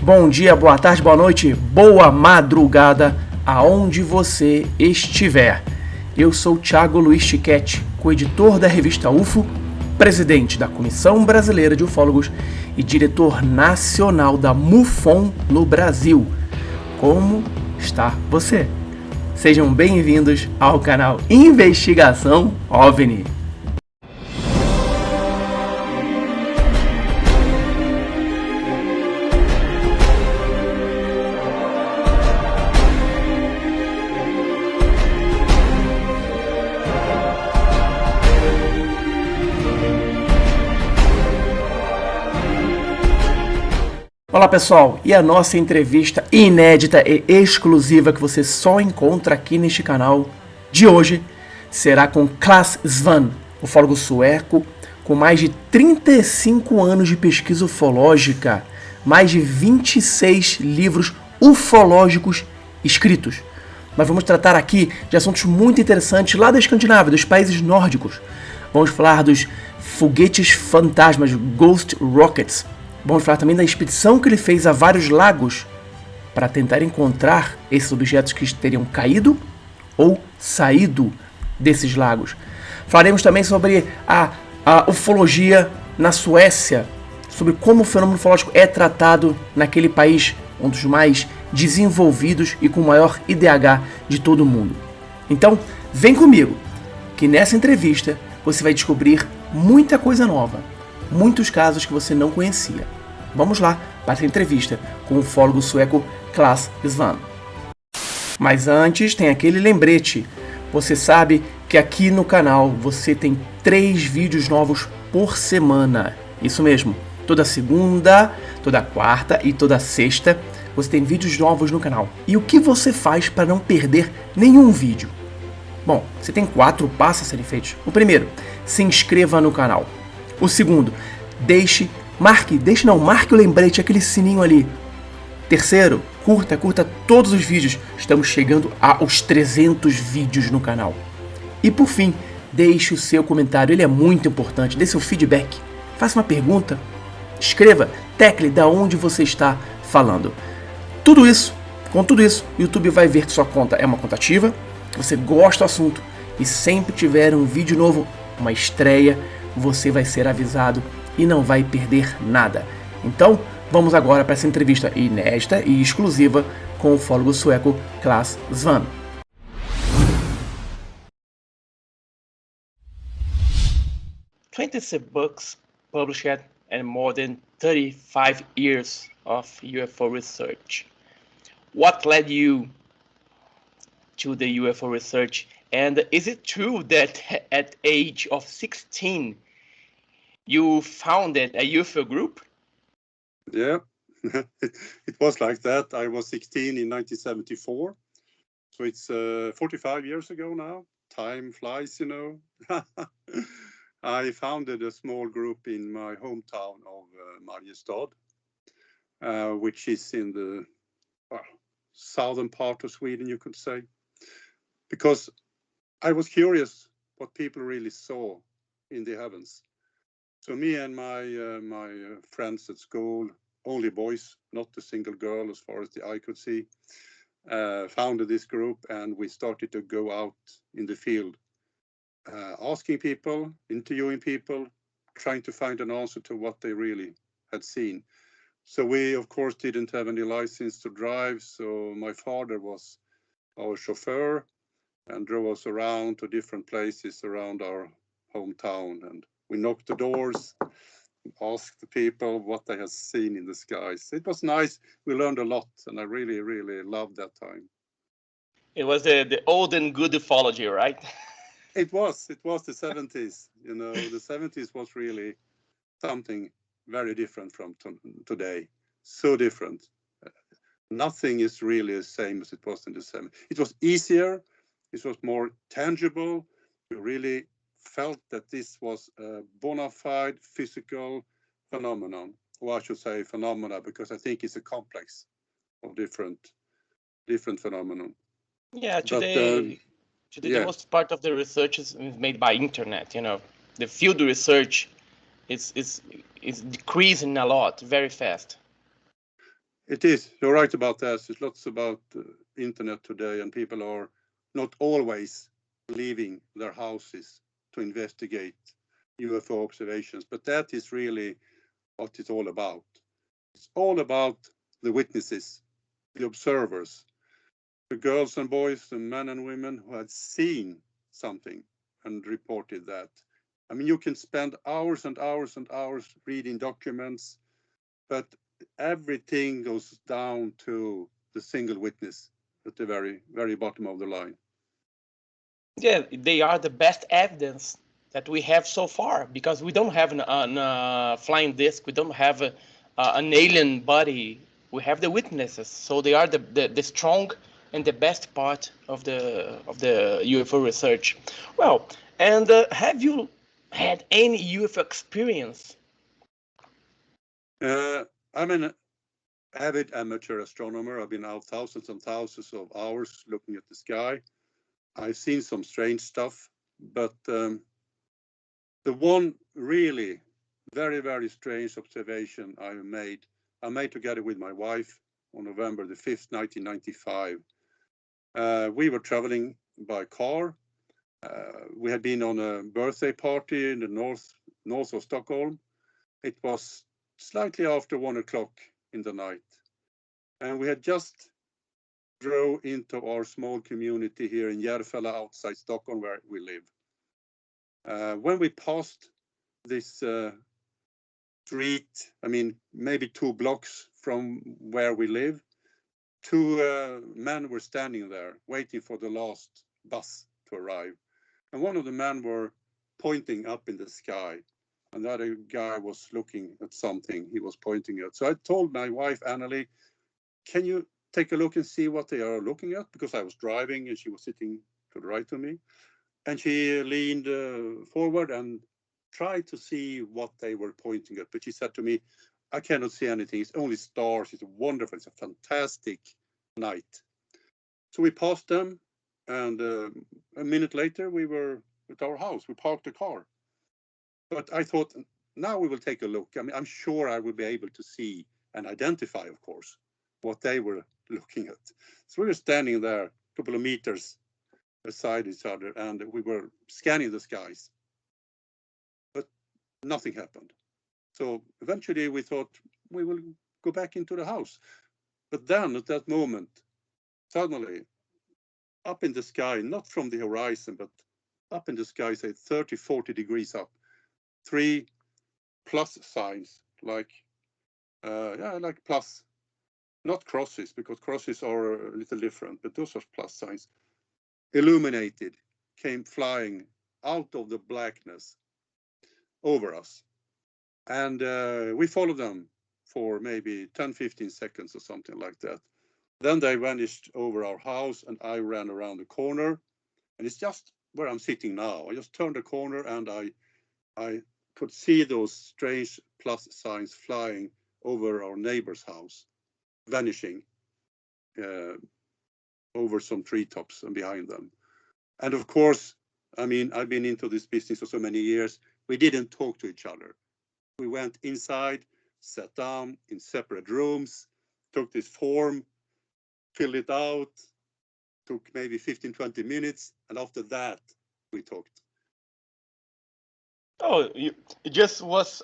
Bom dia, boa tarde, boa noite, boa madrugada, aonde você estiver. Eu sou Thiago Luiz Chiquete, co-editor da revista UFO, presidente da Comissão Brasileira de Ufólogos e diretor nacional da MUFON no Brasil. Como está você? Sejam bem-vindos ao canal Investigação Ovni. Olá pessoal, e a nossa entrevista inédita e exclusiva que você só encontra aqui neste canal de hoje será com Clas Svahn, ufólogo sueco com mais de 35 anos de pesquisa ufológica, mais de 26 livros ufológicos escritos. Nós vamos tratar aqui de assuntos muito interessantes lá da Escandinávia, dos países nórdicos. Vamos falar dos foguetes fantasmas, Ghost Rockets. Vamos falar também da expedição que ele fez a vários lagos para tentar encontrar esses objetos que teriam caído ou saído desses lagos. Falaremos também sobre a ufologia na Suécia, sobre como o fenômeno ufológico é tratado naquele país, um dos mais desenvolvidos e com o maior IDH de todo o mundo. Então, vem comigo, que nessa entrevista você vai descobrir muita coisa nova. Muitos casos que você não conhecia. Vamos lá para essa entrevista com o ufólogo sueco Clas Svahn. Mas antes tem aquele lembrete. Você sabe que aqui no canal você tem 3 vídeos novos por semana. Isso mesmo, toda segunda, toda quarta e toda sexta você tem vídeos novos no canal. E o que você faz para não perder nenhum vídeo? Bom, você tem 4 passos a serem feitos. O primeiro, se inscreva no canal. O segundo, marque o lembrete, aquele sininho ali. Terceiro, curta todos os vídeos. Estamos chegando aos 300 vídeos no canal. E por fim, deixe o seu comentário, ele é muito importante. Dê seu feedback, faça uma pergunta, escreva, tecle da onde você está falando. Com tudo isso, o YouTube vai ver que sua conta é uma conta ativa, que você gosta do assunto e sempre tiver um vídeo novo, uma estreia, você vai ser avisado e não vai perder nada. Então, vamos agora para essa entrevista inédita e exclusiva com o ufólogo sueco Clas Svahn. "20 books published and more than 35 years of UFO research. What led you to the UFO research? And is it true that at age of 16 you founded a UFO group?" Yeah, it was like that. I was 16 in 1974. So it's 45 years ago now. Time flies, you know. I founded a small group in my hometown of Mariestad, which is in the southern part of Sweden, you could say. Because I was curious what people really saw in the heavens. So me and my friends at school, only boys, not a single girl as far as the eye could see, founded this group, and we started to go out in the field, asking people, interviewing people, trying to find an answer to what they really had seen. So we, of course, didn't have any license to drive, so my father was our chauffeur and drove us around to different places around our hometown, and we knocked the doors, asked the people what they had seen in the skies. It was nice. We learned a lot, and I really, really loved that time. It was the old and good ufology, right? It was the 70s. You know, the 70s was really something very different from today. So different. Nothing is really the same as it was in the 70s. It was easier. It was more tangible. We really felt that this was a bona fide physical phenomenon, or I should say phenomena, because I think it's a complex of different phenomenon. Yeah, today the most part of the research is made by internet. You know, the field research is decreasing a lot, very fast. It is. You're right about that. There's lots about internet today, and people are not always leaving their houses to investigate UFO observations. But that is really what it's all about. It's all about the witnesses, the observers, the girls and boys, the men and women who had seen something and reported that. I mean, you can spend hours and hours and hours reading documents, but everything goes down to the single witness at the very, very bottom of the line. Yeah, they are the best evidence that we have so far, because we don't have an flying disc, we don't have an alien body. We have the witnesses, so they are the strong and the best part of the UFO research. Well, and have you had any UFO experience? I'm an avid amateur astronomer. I've been out thousands and thousands of hours looking at the sky. I've seen some strange stuff, but the one really very, very strange observation I made together with my wife on November the 5th, 1995. We were traveling by car. We had been on a birthday party in the north of Stockholm. It was slightly after 1 o'clock in the night. And we had just drove into our small community here in Järfälla outside Stockholm, where we live. When we passed this street, I mean, maybe 2 blocks from where we live, 2 men were standing there waiting for the last bus to arrive. And one of the men were pointing up in the sky. And the other guy was looking at something he was pointing at. So I told my wife, Annalie, can you take a look and see what they are looking at? Because I was driving and she was sitting to the right of me. And she leaned forward and tried to see what they were pointing at. But she said to me, I cannot see anything. It's only stars. It's wonderful. It's a fantastic night. So we passed them. And a minute later, we were at our house. We parked the car. But I thought, now we will take a look. I mean, I'm sure I will be able to see and identify, of course, what they were looking at. So we were standing there a couple of meters beside each other, and we were scanning the skies. But nothing happened. So eventually we thought we will go back into the house. But then at that moment, suddenly, up in the sky, not from the horizon, but up in the sky, say 30, 40 degrees up, 3 plus signs, like plus, not crosses, because crosses are a little different, but those are plus signs, illuminated, came flying out of the blackness over us. And we followed them for maybe 10, 15 seconds or something like that. Then they vanished over our house, and I ran around the corner, and it's just where I'm sitting now. I just turned the corner, and I could see those strange plus signs flying over our neighbor's house, vanishing over some treetops and behind them. And of course, I mean, I've been into this business for so many years. We didn't talk to each other. We went inside, sat down in separate rooms, took this form, filled it out, took maybe 15, 20 minutes. And after that, we talked. Oh, it just was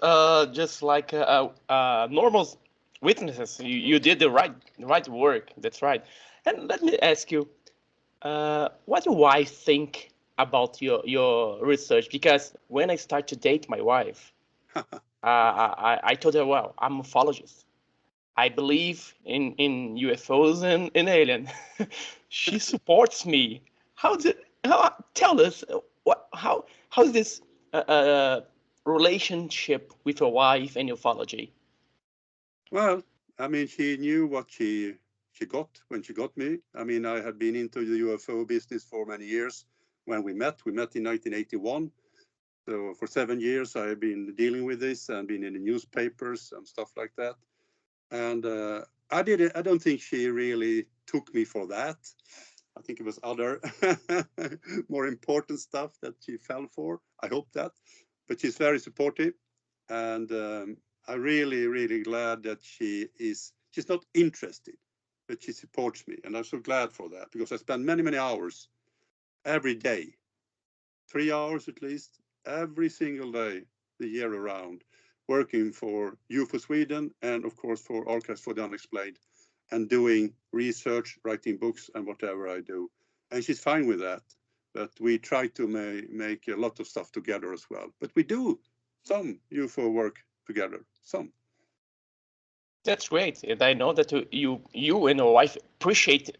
just like normal witnesses. You did the right work. That's right. And let me ask you, what do I think about your research? Because when I start to date my wife, I told her, well, I'm a ufologist. I believe in UFOs and in alien. She supports me. Tell us how's this relationship with your wife and ufology? Well, I mean, she knew what she got when she got me. I mean, I had been into the UFO business for many years when we met. We met in 1981. So for 7 years, I have been dealing with this and been in the newspapers and stuff like that. And I don't think she really took me for that. I think it was other more important stuff that she fell for. I hope that. But she's very supportive. And I'm really, really glad that she is She's not interested, but she supports me. And I'm so glad for that, because I spend many, many hours every day, 3 hours at least, every single day, the year around, working for UFO-Sweden and of course for Archives for the Unexplained, and doing research, writing books and whatever I do. And she's fine with that. But we try to make a lot of stuff together as well. But we do some UFO work together, some. That's great. And I know that you and your wife appreciate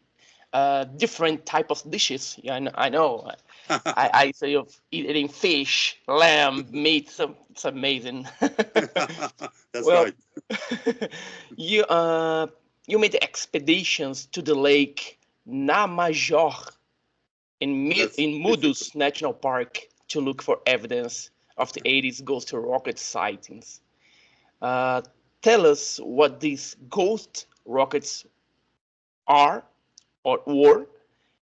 different type of dishes. Yeah, I know. I say of eating fish, lamb, meat. So it's amazing. That's Well, right. you made expeditions to the Lake Nammajaure in Muddus National Park to look for evidence of the 80s ghost rocket sightings. Tell us what these ghost rockets are or were,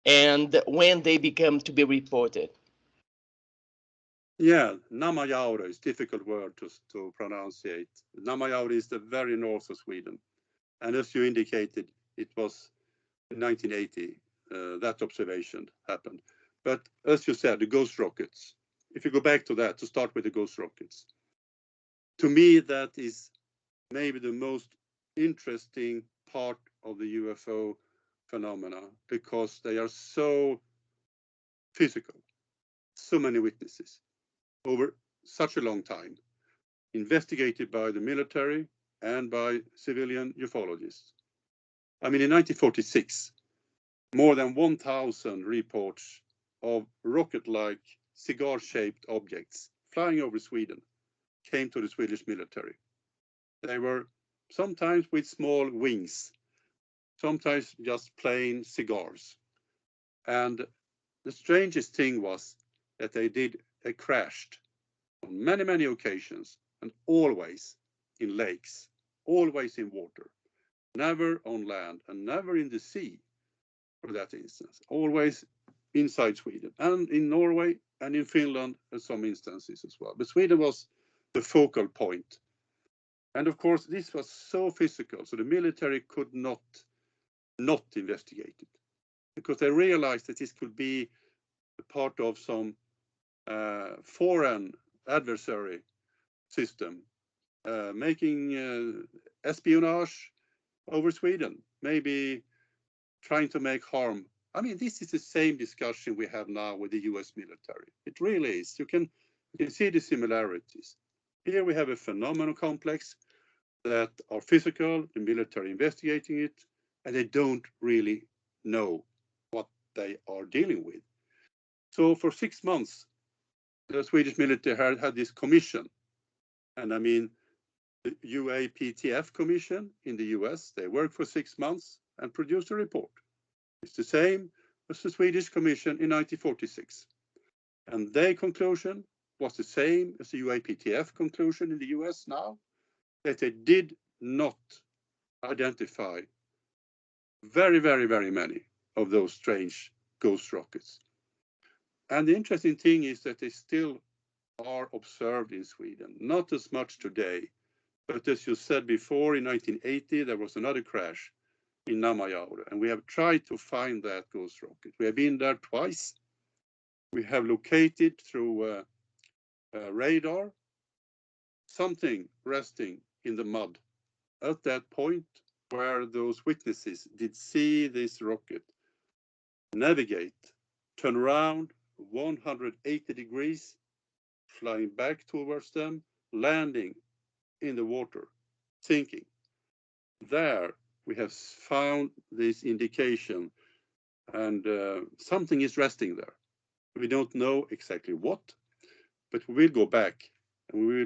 and when they become to be reported. Yeah, Nammajaure is a difficult word to pronunciate. Nammajaure is the very north of Sweden. And as you indicated, it was in 1980 that observation happened. But as you said, the ghost rockets, if you go back to that, to start with the ghost rockets, to me, that is maybe the most interesting part of the UFO phenomena, because they are so physical, so many witnesses over such a long time, investigated by the military and by civilian ufologists. I mean, in 1946, more than 1,000 reports of rocket-like cigar-shaped objects flying over Sweden came to the Swedish military. They were sometimes with small wings, sometimes just plain cigars. And the strangest thing was that they crashed on many, many occasions, and always in lakes, always in water, never on land and never in the sea, for that instance, always inside Sweden and in Norway and in Finland in some instances as well. But Sweden was the focal point. And of course, this was so physical, so the military could not investigate it, because they realized that this could be a part of some foreign adversary system, making espionage over Sweden, maybe trying to make harm. I mean, this is the same discussion we have now with the US military. It really is. You can see the similarities. Here we have a phenomenal complex that are physical, the military investigating it, and they don't really know what they are dealing with. So for 6 months, the Swedish military had this commission. And I mean, the UAPTF commission in the US, they worked for 6 months and produced a report. It's the same as the Swedish commission in 1946. And their conclusion was the same as the UAPTF conclusion in the US now, that they did not identify very, very, very many of those strange ghost rockets. And the interesting thing is that they still are observed in Sweden, not as much today, but as you said before, in 1980, there was another crash in Nammajaure, and we have tried to find that ghost rocket. We have been there twice. We have located through radar something resting in the mud at that point where those witnesses did see this rocket navigate, turn around 180 degrees, flying back towards them, landing in the water, sinking. There we have found this indication, and something is resting there. We don't know exactly what, but we will go back, and we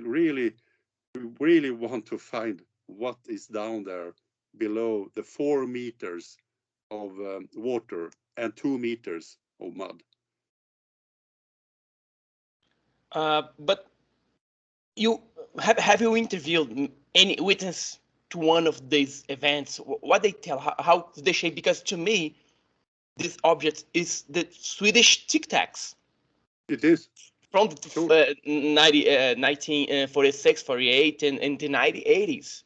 really want to find what is down there below the 4 meters of water and 2 meters of mud. But you have you interviewed any witness to one of these events? What they tell, how they shape? Because to me, this object is the Swedish Tic Tacs. It is. From the 1946, 48, and in the 1980s.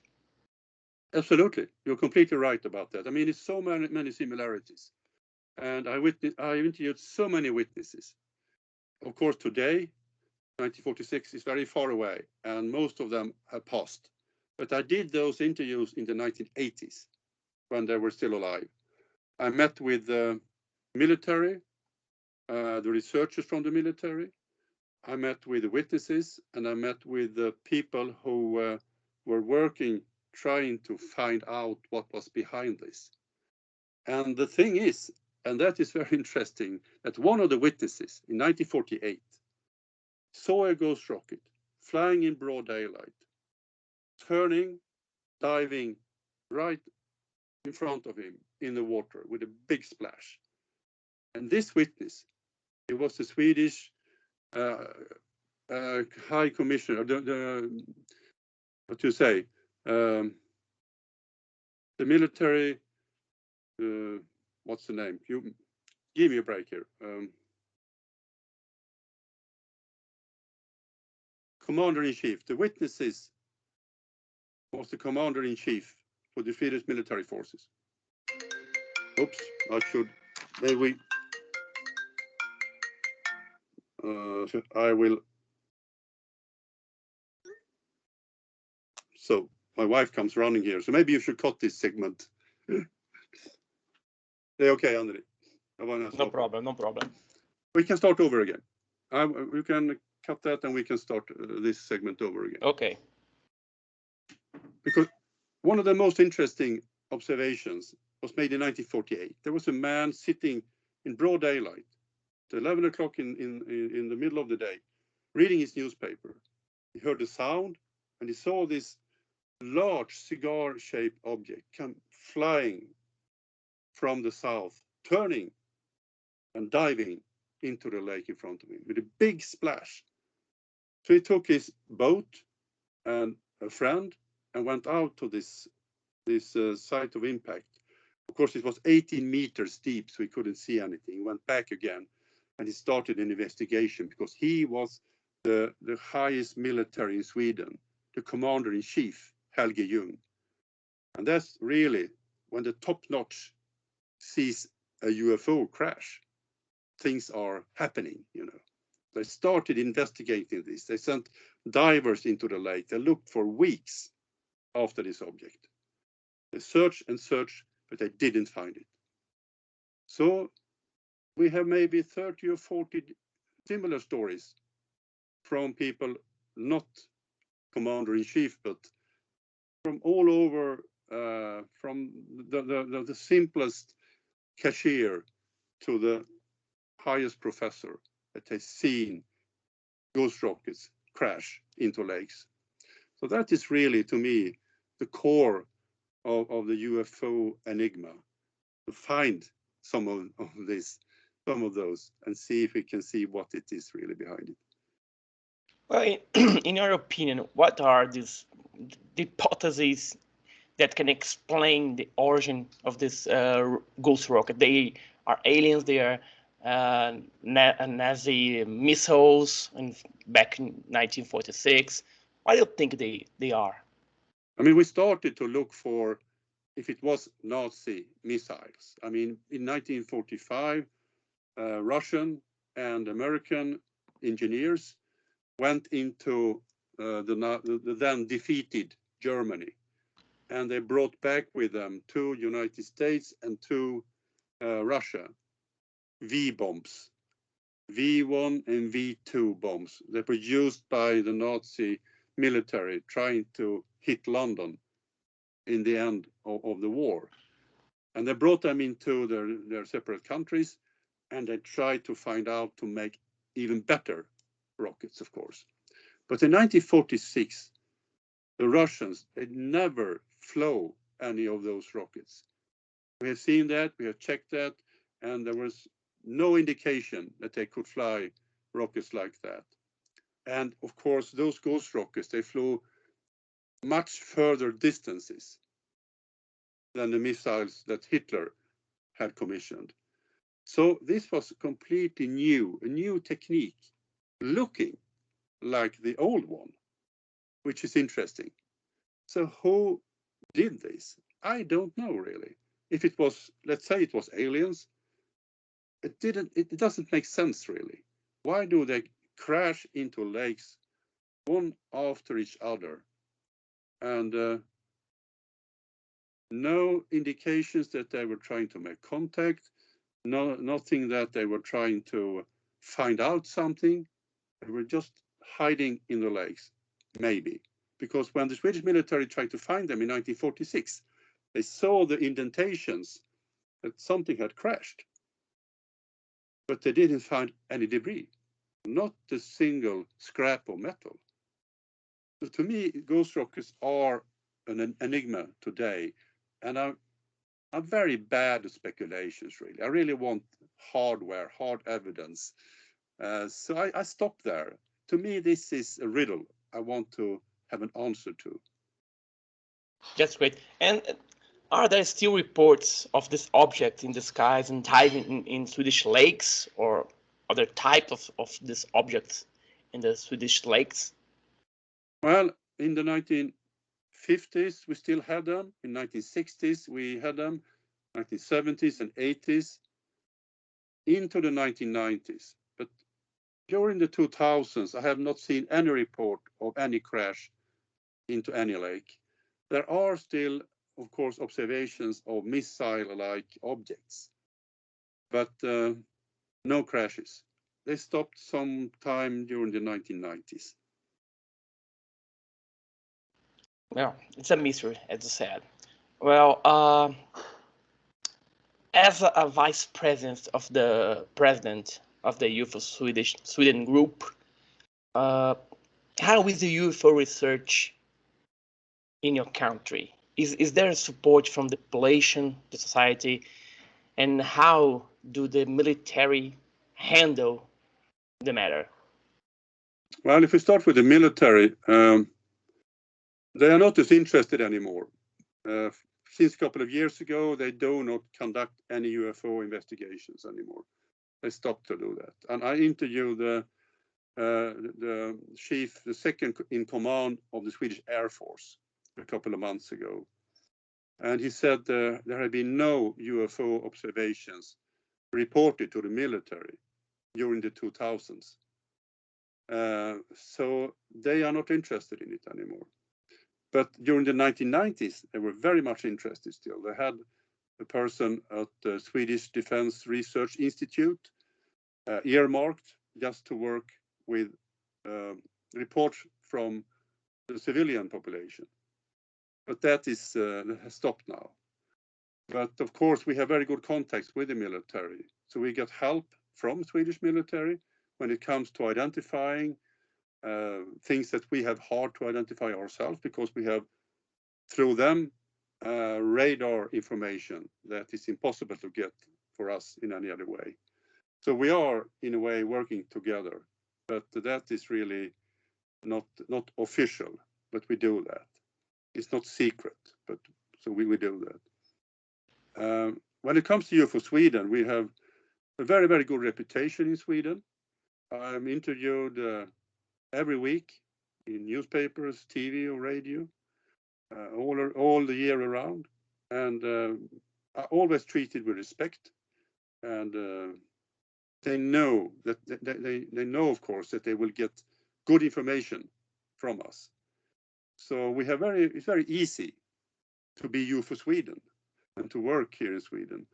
Absolutely, you're completely right about that. I mean, it's so many similarities, and I interviewed so many witnesses. Of course, today, 1946 is very far away, and most of them have passed. But I did those interviews in the 1980s when they were still alive. I met with the military, the researchers from the military. I met with the witnesses, and I met with the people who were working, trying to find out what was behind this. And the thing is, and that is very interesting, that one of the witnesses in 1948 saw a ghost rocket flying in broad daylight, turning, diving right in front of him in the water with a big splash. And this witness, it was the Swedish High Commissioner, what you say, the military, what's the name? You give me a break here. Commander-in-Chief. The witnesses was the commander-in-chief for the Swedish military forces. Oops, I should, maybe I will. So my wife comes running here, so maybe you should cut this segment. Okay, André. No problem, no problem. We can start over again. We can cut that and we can start this segment over again. Okay. Because one of the most interesting observations was made in 1948. There was a man sitting in broad daylight at 11 o'clock in the middle of the day, reading his newspaper. He heard a sound and he saw this large cigar-shaped object come flying from the south, turning and diving into the lake in front of him with a big splash. So he took his boat and a friend and went out to this site of impact. Of course, it was 18 meters deep, so he couldn't see anything. He went back again and he started an investigation because he was the highest military in Sweden, the commander-in-chief, Helge Jung. And that's really when the top-notch sees a UFO crash, things are happening, you know. They started investigating this. They sent divers into the lake. They looked for weeks after this object. They searched and searched, but they didn't find it. So we have maybe 30 or 40 similar stories from people, not commander-in-chief, but from all over, from the simplest cashier to the highest professor, that has seen ghost rockets crash into lakes. So that is really, to me, the core of the UFO enigma, to find some of those, and see if we can see what it is really behind it. Well, in your opinion, what are these hypotheses that can explain the origin of this ghost rocket? They are aliens. They are Nazi missiles, and back in 1946. What do you think they are? I mean, we started to look for if it was Nazi missiles. I mean, in 1945, Russian and American engineers went into the then defeated Germany, and they brought back with them 2 United States and 2 Russia V-bombs, V1 and V2 bombs. They were used by the Nazi military trying to hit London in the end of the war. And they brought them into their separate countries, and they tried to find out to make even better rockets, of course. But in 1946, the Russians, they never flew any of those rockets. We have seen that, we have checked that, and there was no indication that they could fly rockets like that. And of course, those ghost rockets, they flew much further distances than the missiles that Hitler had commissioned. So this was completely new, a new technique, looking like the old one, which is interesting. So who did this? I don't know really. If it was, let's say it was aliens, it doesn't make sense really. Why do they crash into lakes one after each other? And no indications that they were trying to make contact, nothing that they were trying to find out something. They were just hiding in the lakes, maybe. Because when the Swedish military tried to find them in 1946, they saw the indentations that something had crashed. But they didn't find any debris, not a single scrap of metal. So to me, ghost rockets are an enigma today. And I'm very bad at speculations, really. I really want hard evidence. So I stop there. To me, this is a riddle I want to have an answer to. That's great. And are there still reports of this object in the skies and diving in Swedish lakes or other type of this objects in the Swedish lakes? Well, in the 1950s, we still had them. In 1960s, we had them. 1970s and 80s, into the 1990s. But during the 2000s, I have not seen any report of any crash into any lake. There are still, of course, observations of missile-like objects, but no crashes. They stopped sometime during the 1990s. Well, it's a mystery, as you said. Well, as a vice president of the UFO-Sweden group, how is the UFO research in your country? Is there support from the population, the society, and how do the military handle the matter? Well, if we start with the military, they are not as interested anymore. Since a couple of years ago, they do not conduct any UFO investigations anymore. They stopped to do that. And I interviewed the chief, the second in command of the Swedish Air Force a couple of months ago. And he said there had been no UFO observations reported to the military during the 2000s. So they are not interested in it anymore. But during the 1990s, they were very much interested still. They had a person at the Swedish Defense Research Institute earmarked just to work with reports from the civilian population. But that is has stopped now. But of course, we have very good contacts with the military. So we get help from Swedish military when it comes to identifying things that we have hard to identify ourselves, because we have, through them, radar information that is impossible to get for us in any other way. So we are, in a way, working together, but that is really not official, but we do that. It's not secret, but so we do that. When it comes to UFO-Sweden, we have a very, very good reputation in Sweden. I'm interviewed every week in newspapers, TV or radio, all the year around, and are always treated with respect. And they know that they know, of course, that they will get good information from us. So we have it's very easy to be UFO-Sweden and to work here in Sweden.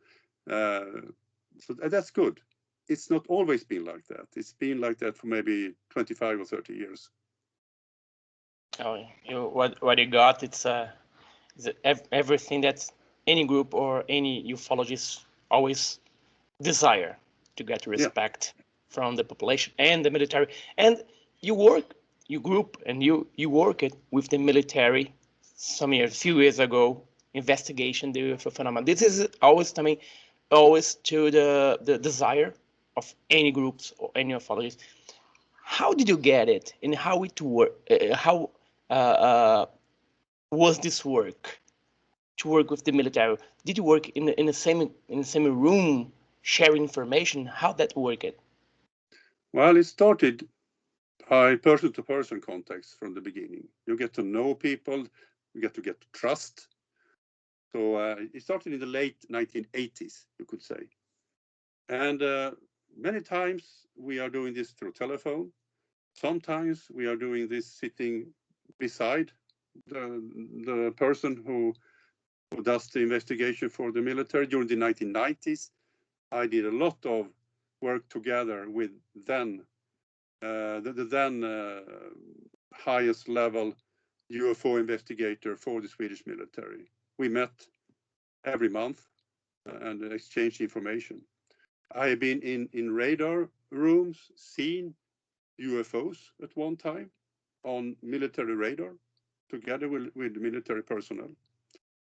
So that's good. It's not always been like that. It's been like that for maybe 25 or 30 years. Oh, what you got? It's everything that any group or any ufologist always desire to get respect from the population and the military. And you work it with the military a few years ago, investigation the UFO phenomenon. This is always to the desire of any groups or any ufologists. How did you get it, and how it work? How was this work to work with the military? Did you work in the same room, sharing information? How that worked? Well, it started by person-to-person contacts from the beginning. You get to know people, you get to trust, So it started in the late 1980s, you could say. And many times we are doing this through telephone. Sometimes we are doing this sitting beside the person who does the investigation for the military. During the 1990s, I did a lot of work together with the then highest level UFO investigator for the Swedish military. We met every month and exchanged information. I have been in radar rooms, seen UFOs at one time on military radar together with military personnel.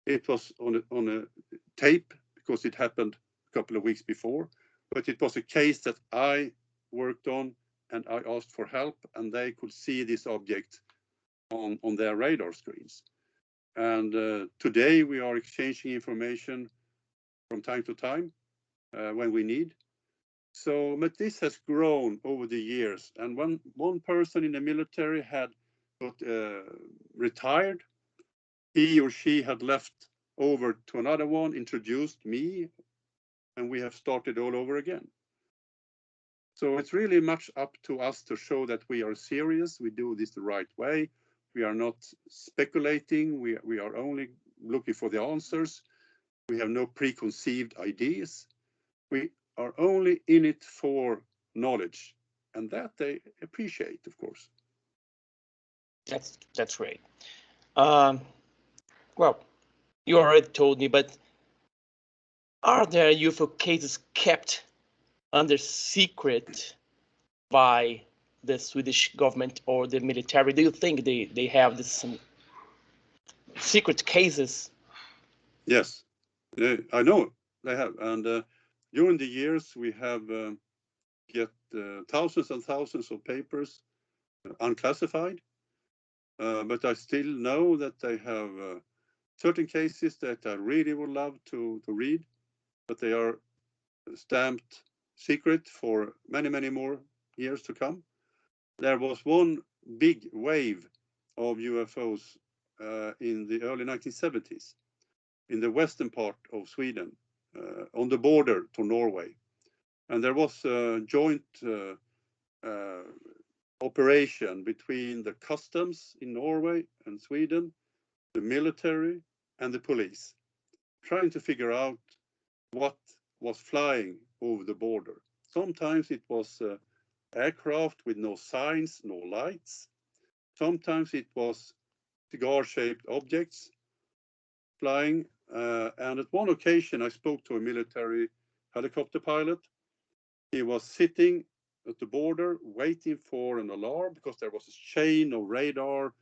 It was on a tape because it happened a couple of weeks before, but it was a case that I worked on and I asked for help, and they could see this object on their radar screens. And today we are exchanging information from time to time when we need. So, but this has grown over the years. And when one person in the military had got retired, he or she had left over to another one, introduced me, and we have started all over again. So it's really much up to us to show that we are serious, we do this the right way, we are not speculating, we are only looking for the answers, we have no preconceived ideas, we are only in it for knowledge, and that they appreciate, of course. That's great. Well, you already told me, but are there UFO cases kept under secret by the Swedish government or the military? Do you think they have some secret cases? Yes, I know they have, and during the years we have get thousands and thousands of papers unclassified, but I still know that they have certain cases that I really would love to read, but they are stamped secret for many, many more years to come. There was one big wave of UFOs in the early 1970s in the western part of Sweden, on the border to Norway. And there was a joint operation between the customs in Norway and Sweden, the military and the police, trying to figure out what was flying over the border. Sometimes it was aircraft with no signs, no lights. Sometimes it was cigar-shaped objects flying. And at one occasion, I spoke to a military helicopter pilot. He was sitting at the border waiting for an alarm because there was a chain of radar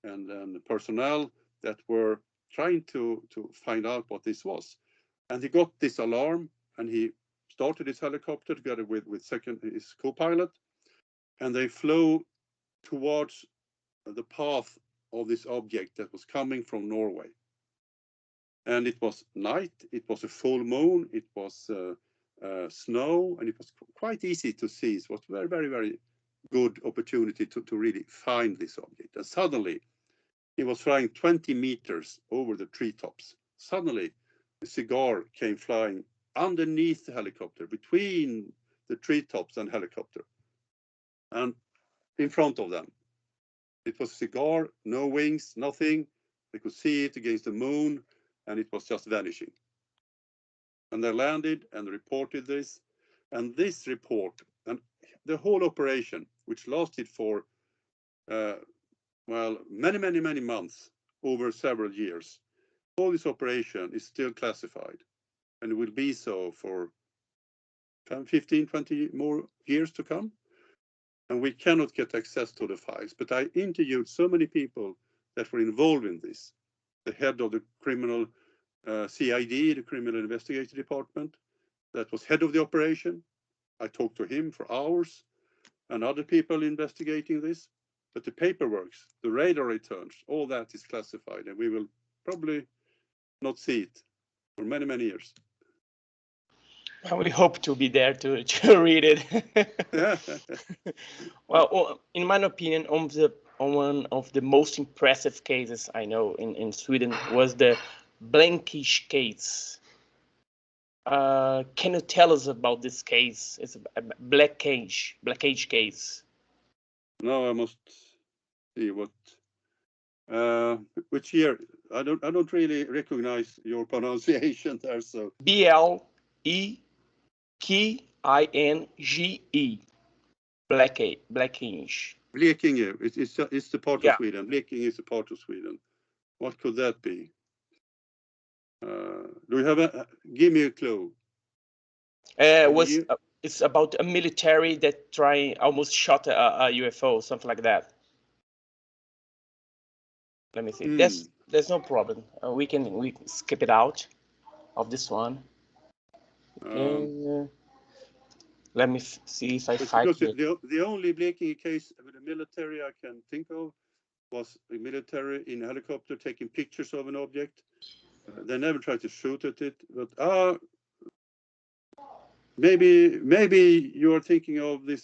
and personnel that were trying to find out what this was. And he got this alarm and he started his helicopter together with his co-pilot, and they flew towards the path of this object that was coming from Norway. And it was night, it was a full moon, it was snow, and it was quite easy to see. It was very, very, very good opportunity to really find this object. And suddenly, he was flying 20 meters over the treetops. Suddenly, a cigar came flying underneath the helicopter, between the treetops and helicopter, and in front of them. It was a cigar, no wings, nothing. They could see it against the moon, and it was just vanishing. And they landed and reported this. And this report and the whole operation, which lasted for many, many, many months over several years, all this operation is still classified, and it will be so for 15, 20 more years to come. And we cannot get access to the files. But I interviewed so many people that were involved in this. The head of the criminal CID, the Criminal Investigative Department, that was head of the operation. I talked to him for hours, and other people investigating this. But the paperwork, the radar returns, all that is classified, and we will probably not see it for many, many years. Well, we hope to be there to read it. Well, in my opinion, one of the most impressive cases I know in Sweden was the blankish case. Can you tell us about this case? It's a blackish case. Now I must see what which year. I don't really recognize your pronunciation there. So Blekinge. Blackish. Blekinge. It's the part of Yeah. Sweden. Blekinge is a part of Sweden. What could that be? Do you have give me a clue? It's about a military that almost shot a UFO, something like that. Let me see. There's no problem. We can skip it out of this one. Let me see if I find it. The only Blekinge case with the military I can think of was a military in a helicopter taking pictures of an object. They never tried to shoot at it, but maybe you are thinking of the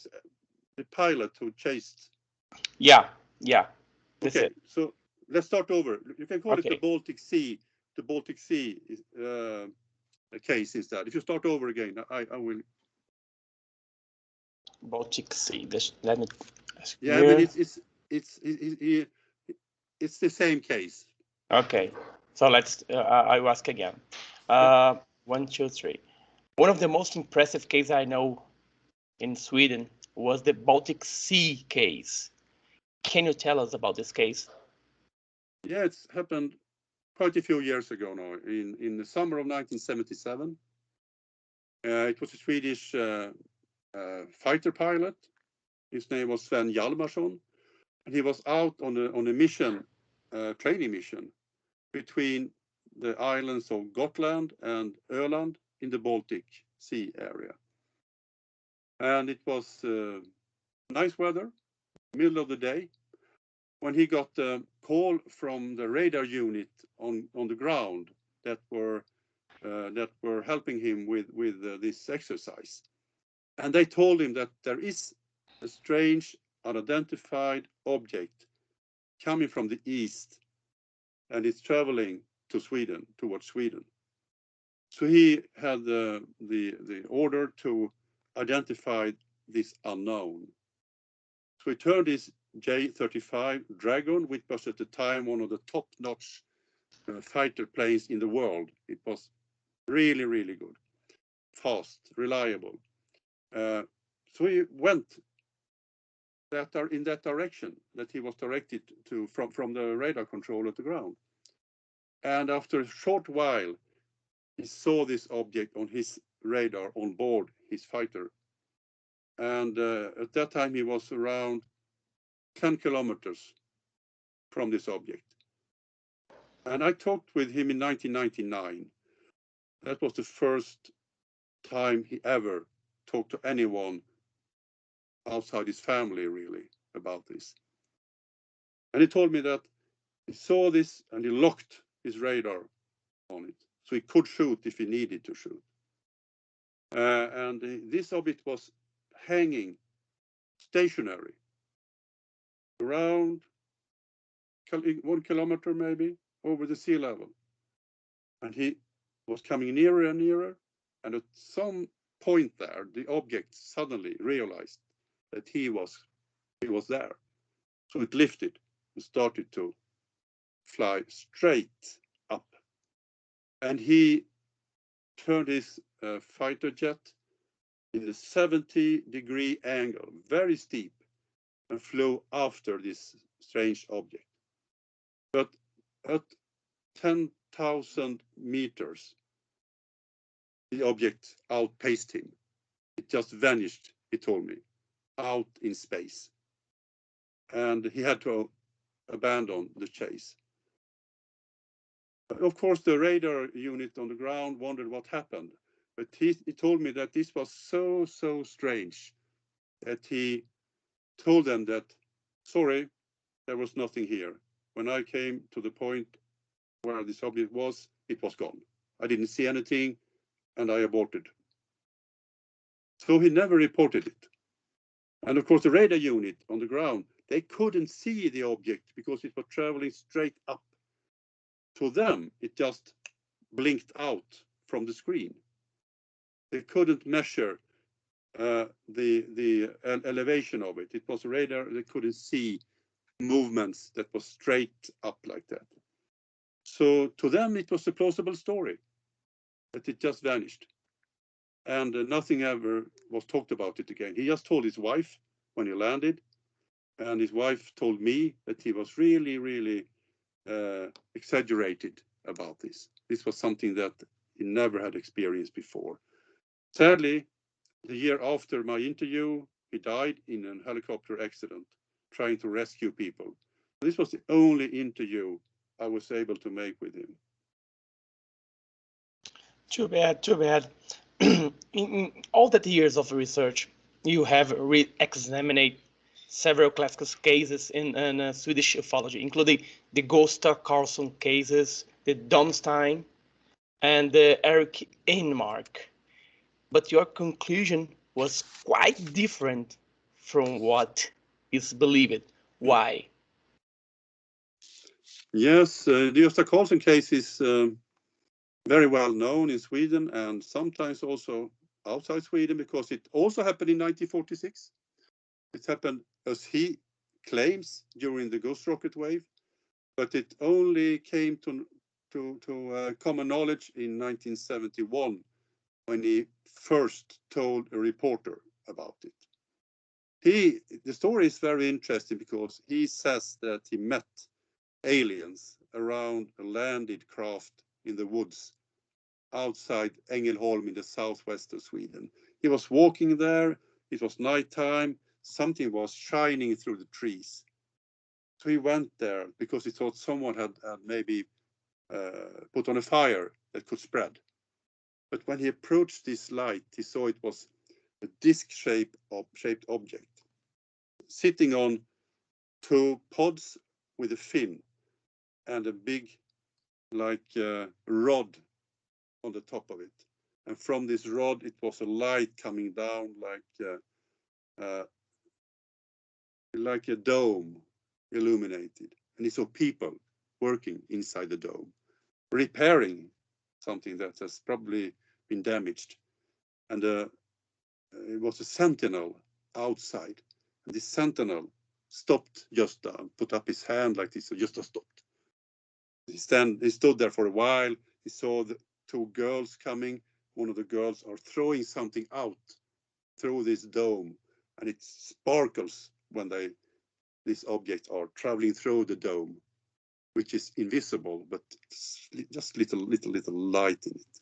pilot who chased. Yeah. That's okay, it. So let's start over. You can call it the Baltic Sea. The Baltic Sea case instead. If you start over again, I will. Baltic Sea. Let me. Yeah, I mean it's the same case. Okay, so let's. I will ask again. 1, 2, 3. One of the most impressive cases I know in Sweden was the Baltic Sea case. Can you tell us about this case? Yeah, it's happened quite a few years ago now. In the summer of 1977, it was a Swedish fighter pilot. His name was Svahn, and he was out on a mission, training mission, between the islands of Gotland and Öland in the Baltic Sea area. And it was nice weather, middle of the day, when he got a call from the radar unit on the ground that were helping him with this exercise. And they told him that there is a strange, unidentified object coming from the east, and it's traveling to Sweden, towards Sweden. So he had the order to identify this unknown. So he turned his J-35 Dragon, which was at the time one of the top-notch fighter planes in the world. It was really, really good, fast, reliable. So he went in that direction that he was directed to from the radar control at the ground. And after a short while, he saw this object on his radar on board his fighter. And at that time, he was around 10 kilometers from this object. And I talked with him in 1999. That was the first time he ever talked to anyone outside his family, really, about this. And he told me that he saw this and he locked his radar on it, so he could shoot if he needed to shoot. And this object was hanging stationary around 1 kilometer maybe over the sea level. And he was coming nearer and nearer. And at some point there, the object suddenly realized that he was there. So it lifted and started to fly straight up. And he turned his fighter jet in a 70-degree angle, very steep, and flew after this strange object. But at 10,000 meters, the object outpaced him. It just vanished, he told me, out in space. And he had to abandon the chase. Of course, the radar unit on the ground wondered what happened. But he told me that this was so strange that he told them that, sorry, there was nothing here. When I came to the point where this object was, it was gone. I didn't see anything, and I aborted. So he never reported it. And of course, the radar unit on the ground, they couldn't see the object because it was traveling straight up. To them, it just blinked out from the screen. They couldn't measure the elevation of it. It was radar. They couldn't see movements that was straight up like that. So to them, it was a plausible story, but it just vanished. And nothing ever was talked about it again. He just told his wife when he landed, and his wife told me that he was really, really exaggerated about this. This was something that he never had experienced before. Sadly, the year after my interview, he died in a helicopter accident trying to rescue people. This was the only interview I was able to make with him. Too bad, too bad. In all that years of research, you have re-examined several classical cases in Swedish ufology, including the Gustav Carlson cases, the Domstein, and the Eric Einmark. But your conclusion was quite different from what is believed. Why? Yes, the Gustav Carlson case is very well known in Sweden and sometimes also outside Sweden, because it also happened in 1946. It happened, as he claims, during the ghost rocket wave, but it only came to common knowledge in 1971 when he first told a reporter about it. The story is very interesting because he says that he met aliens around a landed craft in the woods outside Ängelholm in the southwest of Sweden. He was walking there, it was nighttime, something was shining through the trees. So he went there because he thought someone had maybe put on a fire that could spread. But when he approached this light, he saw it was a disc-shaped object sitting on two pods with a fin and a big rod on the top of it. And from this rod, it was a light coming down like a dome illuminated. And he saw people working inside the dome, repairing something that has probably been damaged. And it was a sentinel outside. And this sentinel stopped Gösta, put up his hand like this, so Gösta stopped. He stood there for a while. He saw the two girls coming. One of the girls are throwing something out through this dome, and it sparkles when these objects are traveling through the dome, which is invisible, but just little light in it.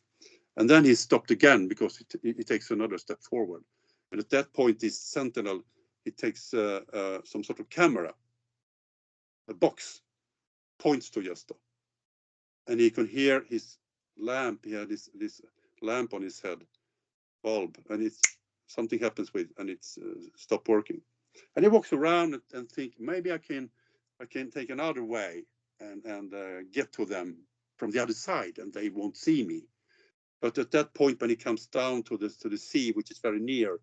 And then he stopped again because it takes another step forward. And at that point, this sentinel, it takes some sort of camera, a box, points to Gösta. And he can hear his lamp. He had this lamp on his head, bulb, and something happens with, and it's stopped working. And he walks around and think, maybe I can take another way and get to them from the other side, and they won't see me. But at that point, when he comes down to the sea, which is very near,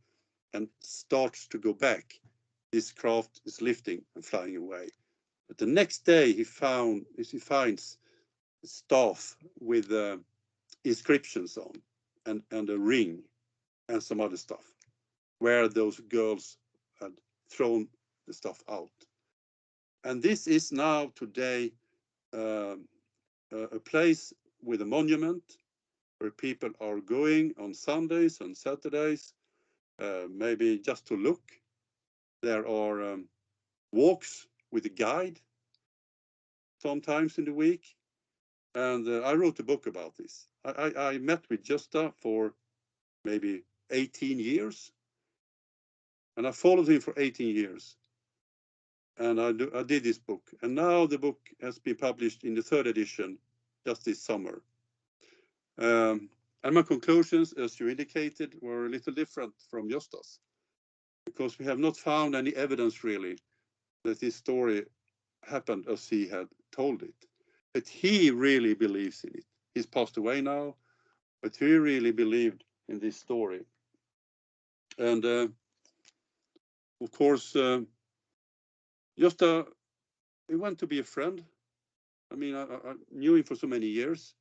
and starts to go back, this craft is lifting and flying away. But the next day, he finds a staff with inscriptions on, and a ring, and some other stuff, where those girls had thrown the stuff out. And this is now today a place with a monument where people are going on Sundays and Saturdays, maybe just to look. There are walks with a guide sometimes in the week. And I wrote a book about this. I met with Gösta for maybe 18 years. And I followed him for 18 years. And I did this book. And now the book has been published in the 3rd edition just this summer. And my conclusions, as you indicated, were a little different from Gösta's, because we have not found any evidence really that this story happened as he had told it. But he really believes in it. He's passed away now, but he really believed in this story. And of course, Gösta, he went to be a friend I mean, I knew him for so many years.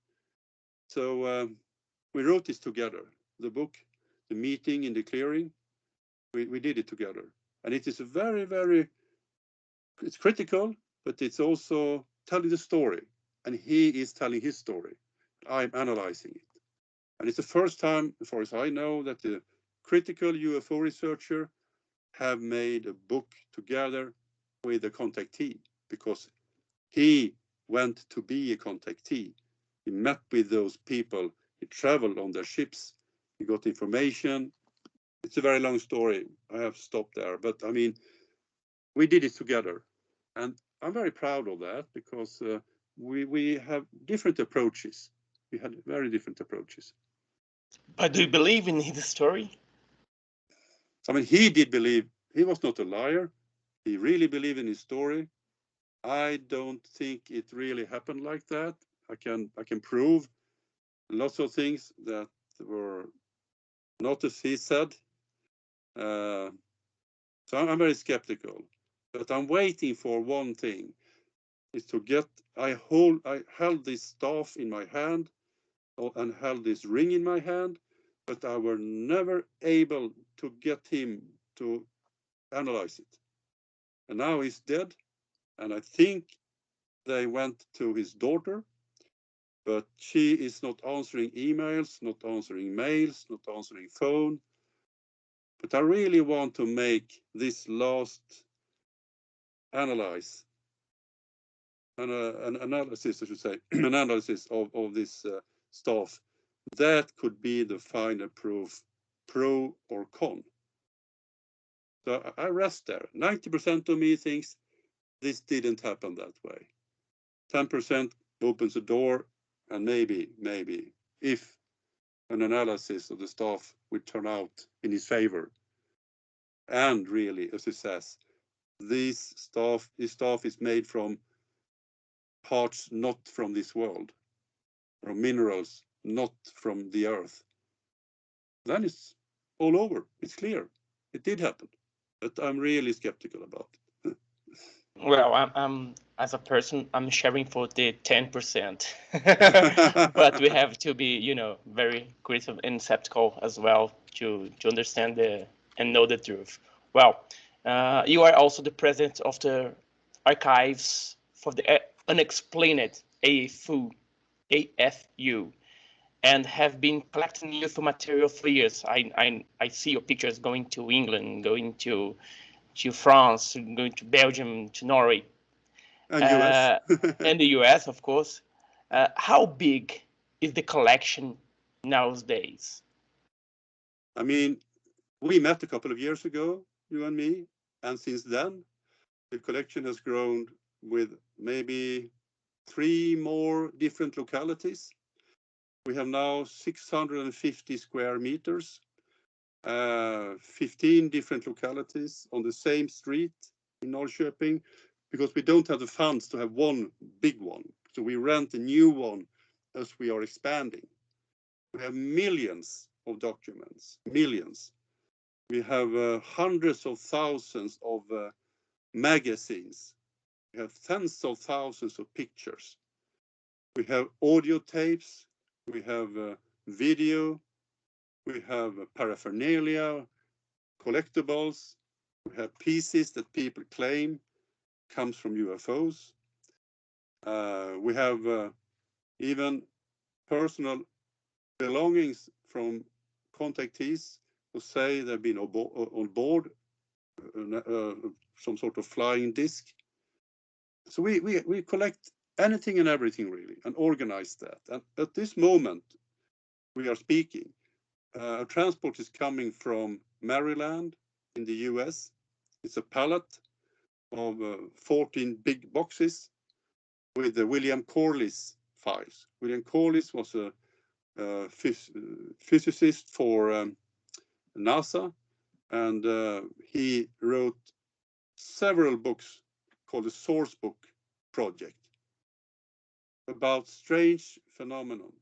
So we wrote this together, the book, the meeting in the clearing. We did it together. And it is a very, very, it's critical, but it's also telling the story. And he is telling his story. I'm analyzing it. And it's the first time, as far as I know, that the critical UFO researcher have made a book together with a contactee, because he went to be a contactee. He met with those people. He traveled on their ships. He got information. It's a very long story. I have stopped there. But I mean, we did it together. And I'm very proud of that, because we have different approaches. We had very different approaches. But do you believe in his story? I mean, he did believe. He was not a liar. He really believed in his story. I don't think it really happened like that. I can prove lots of things that were not as he said. So I'm very skeptical. But I'm waiting for one thing, is to get. I held this staff in my hand, and held this ring in my hand, but I were never able to get him to analyze it. And now he's dead, and I think they went to his daughter, but she is not answering emails, not answering mails, not answering phone. But I really want to make this last analysis, I should say, an analysis of this staff. That could be the final proof, pro or con. So I rest there. 90% of me thinks this didn't happen that way. 10% opens the door, and maybe, if an analysis of the staff would turn out in his favor. And really, as he says, this staff is made from parts not from this world, from minerals not from the earth. Then it's all over. It's clear. It did happen. But I'm really skeptical about it. Well, I'm as a person, I'm sharing for the 10%, but we have to be, very critical and skeptical as well to understand and know the truth. Well, you are also the president of the archives for the unexplained AFU, and have been collecting UFO material for years. I see your pictures going to England, going to France, going to Belgium, to Norway, And US. and the US, of course. How big is the collection nowadays? I mean, we met a couple of years ago, you and me, and since then, the collection has grown with maybe 3 more different localities. We have now 650 square meters, 15 different localities on the same street in Norrköping, because we don't have the funds to have one big one. So we rent a new one as we are expanding. We have millions of documents, millions. We have hundreds of thousands of magazines. We have tens of thousands of pictures. We have audio tapes. We have video. We have paraphernalia, collectibles. We have pieces that people claim comes from UFOs. We have even personal belongings from contactees who say they've been on board some sort of flying disc. So we collect anything and everything really, and organize that. And at this moment we are speaking, a transport is coming from Maryland in the US. It's a pallet of 14 big boxes with the William Corley's files. William Corley was a physicist for NASA, and he wrote several books called the Source Book Project about strange phenomenon,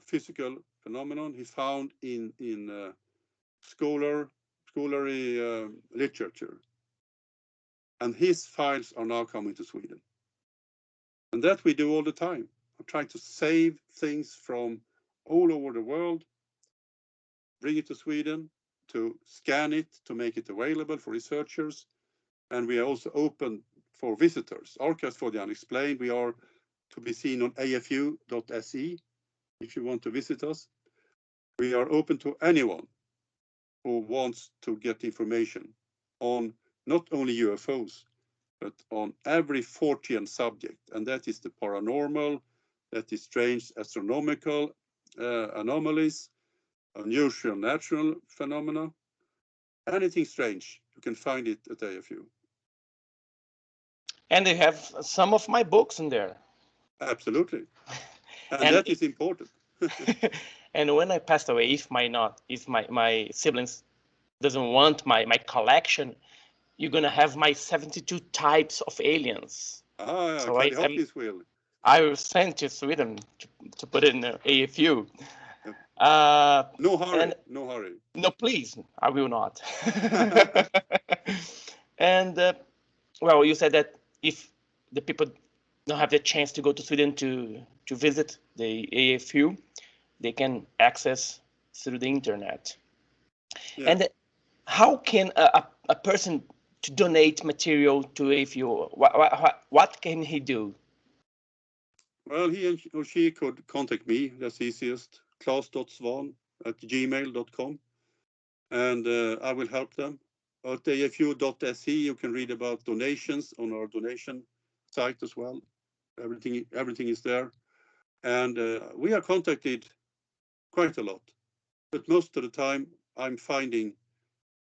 physical phenomenon he found in scholarly literature. And his files are now coming to Sweden. And that we do all the time. I'm trying to save things from all over the world, bring it to Sweden, to scan it, to make it available for researchers. And we are also open for visitors. Archives for the Unexplained, we are to be seen on afu.se if you want to visit us. We are open to anyone who wants to get information on not only UFOs, but on every Fortean subject. And that is the paranormal, that is strange astronomical anomalies, unusual natural phenomena, anything strange, you can find it at AFU. And they have some of my books in there. Absolutely. And that is important. And when I passed away, if my siblings doesn't want my collection, you're gonna have my 72 types of aliens. So Claudia Hopkins will. I will send to Sweden to put it in AFU. No hurry, no hurry. No, please, I will not. And well, you said that if the people don't have the chance to go to Sweden to visit the AFU, they can access through the internet. Yeah. And how can a person to donate material to AFU? What can he do? Well, he or she could contact me. That's easiest. Clas.svahn@gmail.com, and I will help them. At afu.se, you can read about donations on our donation site as well. Everything is there, and we are contacted quite a lot. But most of the time, I'm finding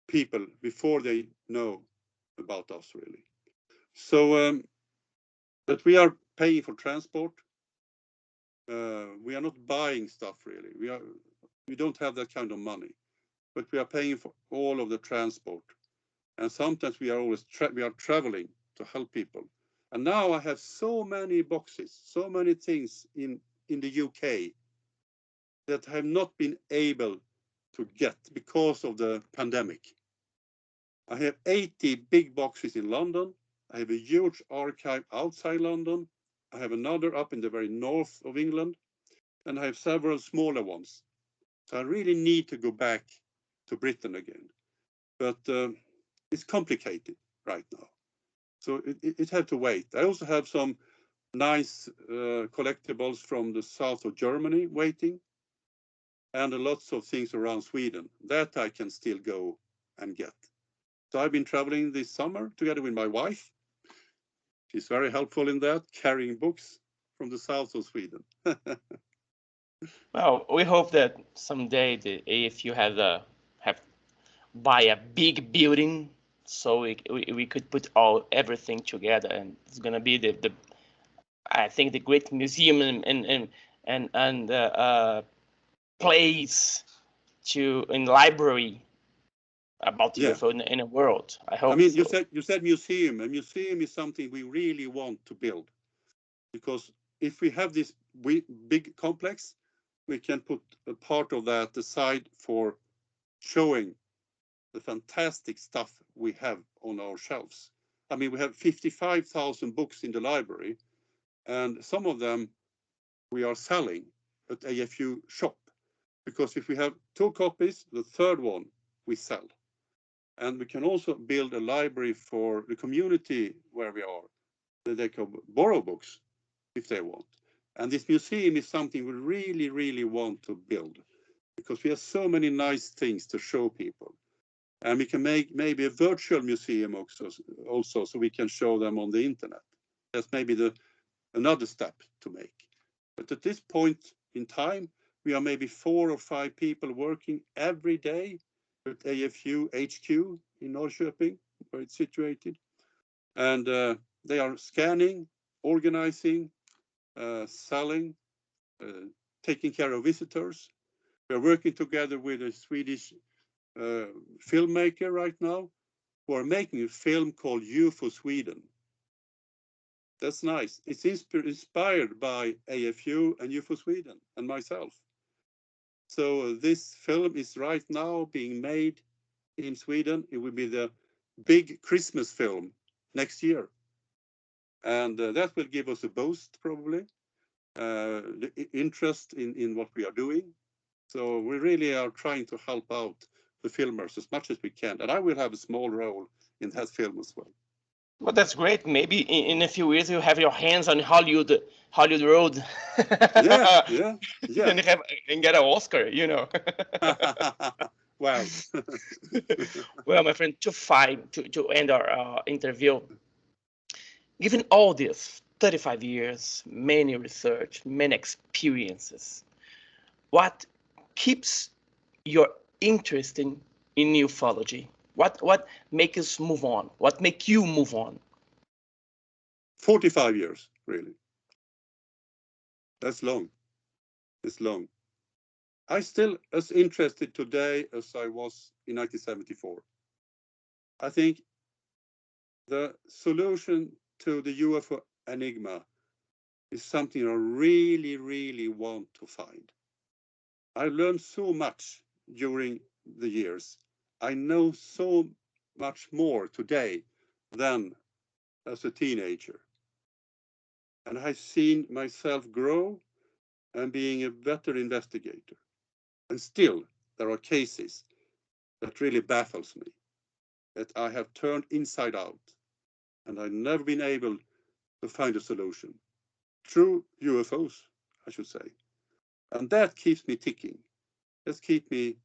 people before they know about us, really. So, but we are paying for transport. We are not buying stuff, really. We don't have that kind of money, but we are paying for all of the transport. And sometimes we are traveling to help people. And now I have so many boxes, so many things in the UK that I have not been able to get because of the pandemic. I have 80 big boxes in London. I have a huge archive outside London. I have another up in the very north of England, and I have several smaller ones. So I really need to go back to Britain again. But it's complicated right now. So it had to wait. I also have some nice collectibles from the south of Germany waiting, and lots of things around Sweden that I can still go and get. So I've been traveling this summer together with my wife. She's very helpful in that, carrying books from the south of Sweden. Well, we hope that someday the AFU have buy a big building so we could put everything together, and it's gonna be the I think the great museum and place in library about UFO in the world. I hope. I mean, so. you said museum. A museum is something we really want to build, because if we have this big complex, we can put a part of that aside for showing the fantastic stuff we have on our shelves. I mean, we have 55,000 books in the library, and some of them we are selling at AFU shop, because if we have 2 copies, the third one we sell. And we can also build a library for the community where we are, that they can borrow books if they want. And this museum is something we really, really want to build, because we have so many nice things to show people. And we can make maybe a virtual museum also so we can show them on the internet. That's maybe another step to make. But at this point in time, we are maybe 4 or 5 people working every day at AFU HQ in Norrköping, where it's situated. And they are scanning, organizing, selling, taking care of visitors. We're working together with a Swedish filmmaker right now who are making a film called UFO-Sweden. That's nice. It's inspired by AFU and UFO-Sweden and myself. So this film is right now being made in Sweden. It will be the big Christmas film next year. and that will give us a boost probably, the interest in what we are doing. So we really are trying to help out the filmers as much as we can, and I will have a small role in that film as well. Well, that's great. Maybe in a few years you have your hands on Hollywood Road. Yeah. and get an Oscar, you know. Wow. Well, my friend, to end our interview, given all this 35 years, many research, many experiences, what keeps your interest in ufology? What makes us move on? What make you move on? 45 years, really. That's long. It's long. I'm still as interested today as I was in 1974. I think the solution to the UFO enigma is something I really, really want to find. I learned so much during the years. I know so much more today than as a teenager. And I've seen myself grow and being a better investigator. And still, there are cases that really baffles me, that I have turned inside out, and I've never been able to find a solution. Through UFOs, I should say. And that keeps me ticking. That keeps me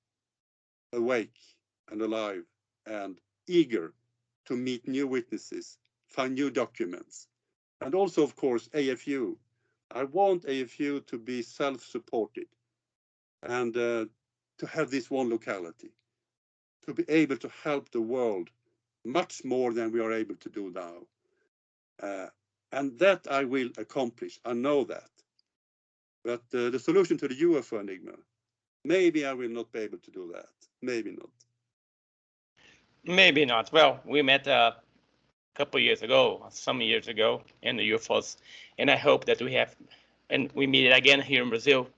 awake and alive and eager to meet new witnesses, find new documents. And also, of course, AFU. I want AFU to be self-supported and to have this one locality, to be able to help the world much more than we are able to do now. And that I will accomplish, I know that. But the solution to the UFO enigma, maybe I will not be able to do that, maybe not. Maybe not. Well, we met a couple years ago, some years ago, in the UFOs, and I hope that we meet again here in Brazil,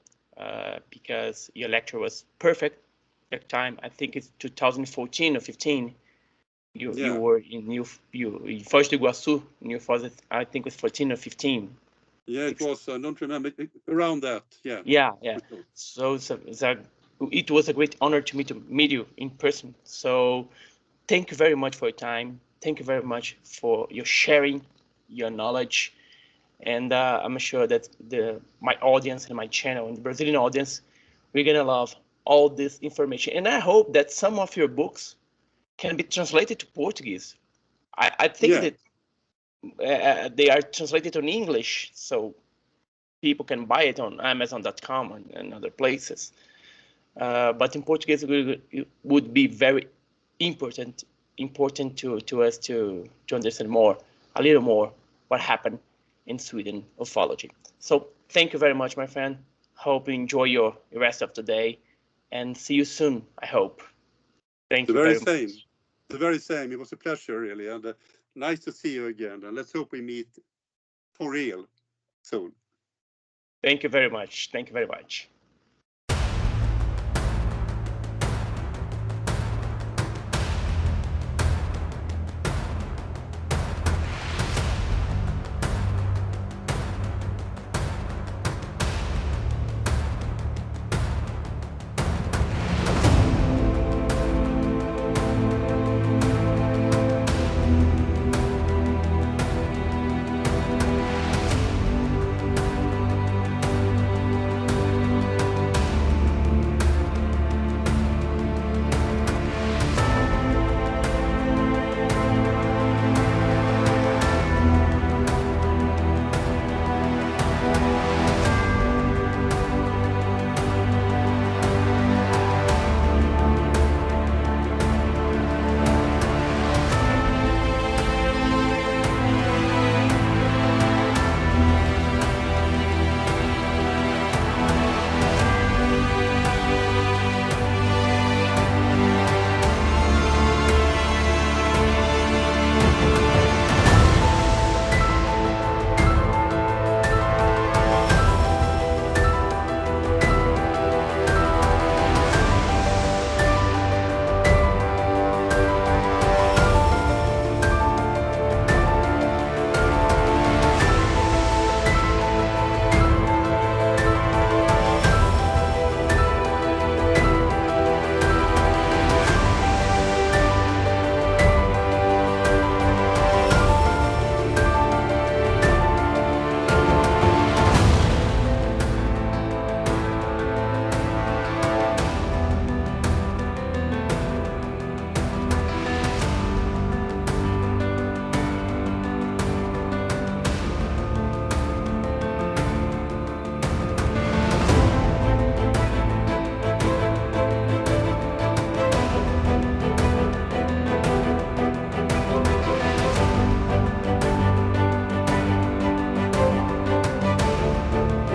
because your lecture was perfect that time. I think it's 2014 or 15. You were in Foz do Iguaçu, New Foz, I think it was 14 or 15. Yeah, it was, I don't remember, around that, yeah. Yeah. So it was a great honor to meet you in person. So thank you very much for your time. Thank you very much for your sharing, your knowledge. And I'm sure that my audience and my channel and the Brazilian audience, we're going to love all this information. And I hope that some of your books can be translated to Portuguese. I think that they are translated in English, so people can buy it on Amazon.com and other places. But in Portuguese, it would be very important to us to understand a little more what happened in Sweden ufology. So thank you very much, my friend. Hope you enjoy your rest of the day, and see you soon, I hope. Thank you very much. The very same. It was a pleasure, really, and nice to see you again. And let's hope we meet for real soon. Thank you very much. Thank you very much.